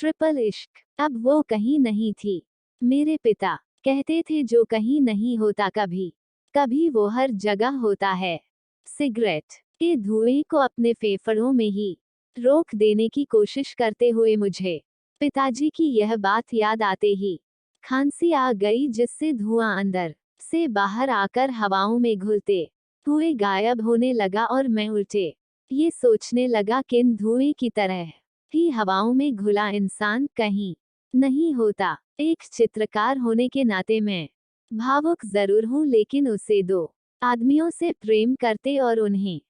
Triple इश्क अब वो कहीं नहीं थी। मेरे पिता कहते थे जो कहीं नहीं होता कभी कभी वो हर जगह होता है। सिगरेट के धुएं को अपने फेफड़ों में ही रोक देने की कोशिश करते हुए मुझे पिताजी की यह बात याद आते ही खांसी आ गई, जिससे धुआं अंदर से बाहर आकर हवाओं में घुलते हुए गायब होने लगा और मैं उल्टे ये सोचने लगा कि इन धुएं की तरह ही हवाओं में घुला इंसान कहीं नहीं होता। एक चित्रकार होने के नाते मैं भावुक जरूर हूँ, लेकिन उसे दो आदमियों से प्रेम करते और उन्हें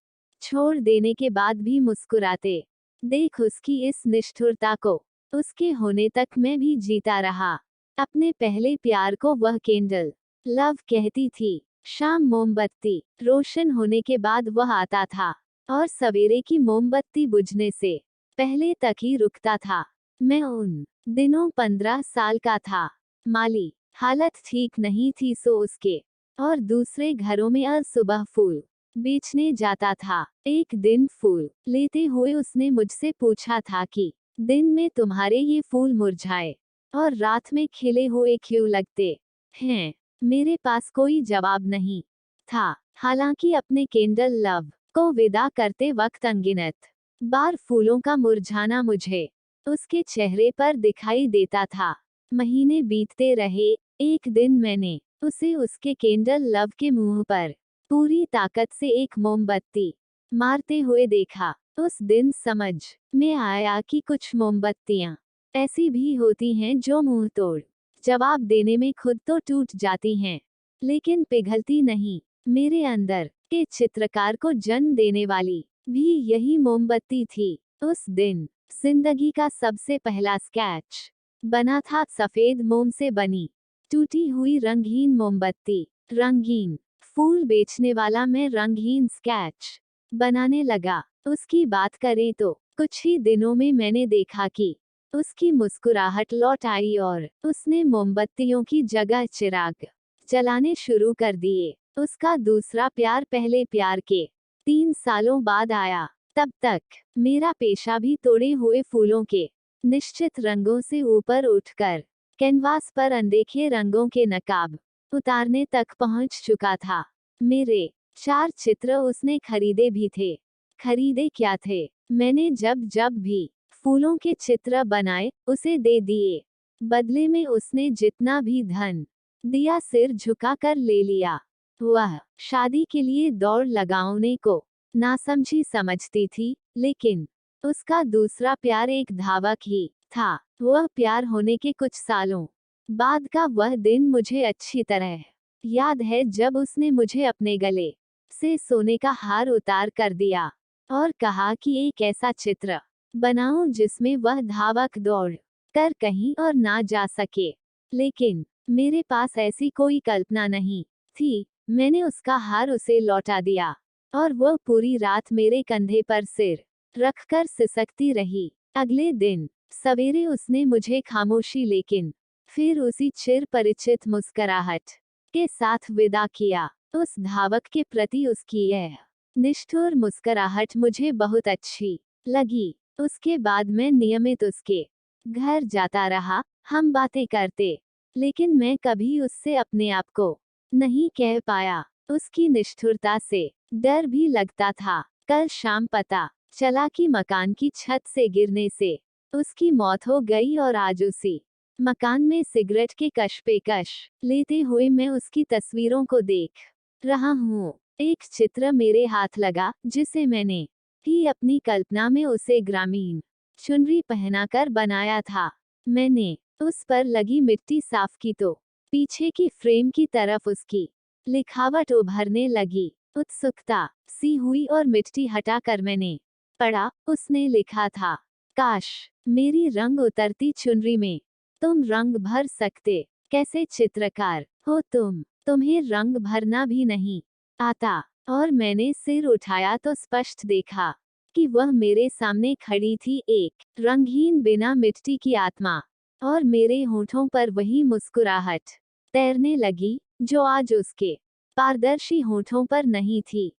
छोड़ देने के बाद भी मुस्कुराते देख उसकी इस निष्ठुरता को उसके होने तक मैं भी जीता रहा। अपने पहले प्यार को वह कैंडल लव कहती थी। शाम मोमबत्ती रोशन होने के बाद वह आता था और सवेरे की मोमबत्ती बुझने से पहले तक ही रुकता था। मैं उन दिनों 15 साल का था। माली हालत ठीक नहीं थी, सो उसके और दूसरे घरों में सुबह फूल बेचने जाता था। एक दिन फूल लेते हुए उसने मुझसे पूछा था कि दिन में तुम्हारे ये फूल मुरझाए और रात में खिले हुए क्यों लगते हैं। मेरे पास कोई जवाब नहीं था। हालांकि अपने कैंडल लव को विदा करते वक्त अनगिनत बार फूलों का मुरझाना मुझे उसके चेहरे पर दिखाई देता था। महीने बीतते रहे। एक दिन मैंने उसे उसके कैंडल लव के मुंह पर पूरी ताकत से एक मोमबत्ती मारते हुए देखा। उस दिन समझ में आया कि कुछ मोमबत्तियां ऐसी भी होती हैं जो मुंह तोड़ जवाब देने में खुद तो टूट जाती हैं, लेकिन पिघलती नहीं। मेरे अंदर के चित्रकार को जन्म देने वाली भी यही मोमबत्ती थी। उस दिन जिंदगी का सबसे पहला स्केच बना था सफेद मोम से बनी टूटी हुई रंगहीन मोमबत्ती। रंगीन फूल बेचने वाला मैं रंगहीन स्केच बनाने लगा। उसकी बात करें तो कुछ ही दिनों में मैंने देखा कि उसकी मुस्कुराहट लौट आई और उसने मोमबत्तियों की जगह चिराग जलाने शुरू कर दिए। उसका दूसरा प्यार पहले प्यार के 3 सालों बाद आया। तब तक मेरा पेशा भी तोड़े हुए फूलों के निश्चित रंगों से ऊपर उठकर कैनवास पर अनदेखे रंगों के नकाब उतारने तक पहुंच चुका था। मेरे 4 चित्र उसने खरीदे भी थे। खरीदे क्या थे, मैंने जब जब भी फूलों के चित्र बनाए उसे दे दिए। बदले में उसने जितना भी धन दिया सिर झुकाकर ले लिया। वह शादी के लिए दौड़ लगाने को नासमझी समझती थी, लेकिन उसका दूसरा प्यार एक धावक ही था। वह प्यार होने के कुछ सालों बाद का वह दिन मुझे अच्छी तरह याद है, जब उसने मुझे अपने गले से सोने का हार उतार कर दिया और कहा कि एक ऐसा चित्र बनाऊं जिसमें वह धावक दौड़ कर कहीं और ना जा सके। लेकिन मेरे पास ऐसी कोई कल्पना नहीं थी। मैंने उसका हार उसे लौटा दिया और वह पूरी रात मेरे कंधे पर सिर रखकर सिसकती रही। अगले दिन सवेरे उसने मुझे खामोशी लेकिन फिर उसी चिर परिचित मुस्कुराहट के साथ विदा किया। उस धावक के प्रति उसकी यह निष्ठुर मुस्कुराहट मुझे बहुत अच्छी लगी। उसके बाद मैं नियमित उसके घर जाता रहा। हम बातें करते, लेकिन मैं कभी उससे अपने आप को नहीं कह पाया। उसकी निष्ठुरता से डर भी लगता था। कल शाम पता चला कि मकान की छत से गिरने से उसकी मौत हो गई और आज उसी मकान में सिगरेट के कश पे कश लेते हुए मैं उसकी तस्वीरों को देख रहा हूँ। एक चित्र मेरे हाथ लगा जिसे मैंने ही अपनी कल्पना में उसे ग्रामीण चुनरी पहनाकर बनाया था। मैंने उस पर लगी मिट्टी साफ की तो पीछे की फ्रेम की तरफ उसकी लिखावट उभरने लगी। उत्सुकता सी हुई और मिट्टी हटाकर मैंने पढ़ा। उसने लिखा था, काश मेरी रंग उतरती चुनरी में तुम रंग भर सकते। कैसे चित्रकार हो तुम, तुम्हें रंग भरना भी नहीं आता। और मैंने सिर उठाया तो स्पष्ट देखा कि वह मेरे सामने खड़ी थी, एक रंगहीन बिना मिट्टी की आत्मा। और मेरे होठों पर वही मुस्कुराहट तैरने लगी जो आज उसके पारदर्शी होठों पर नहीं थी।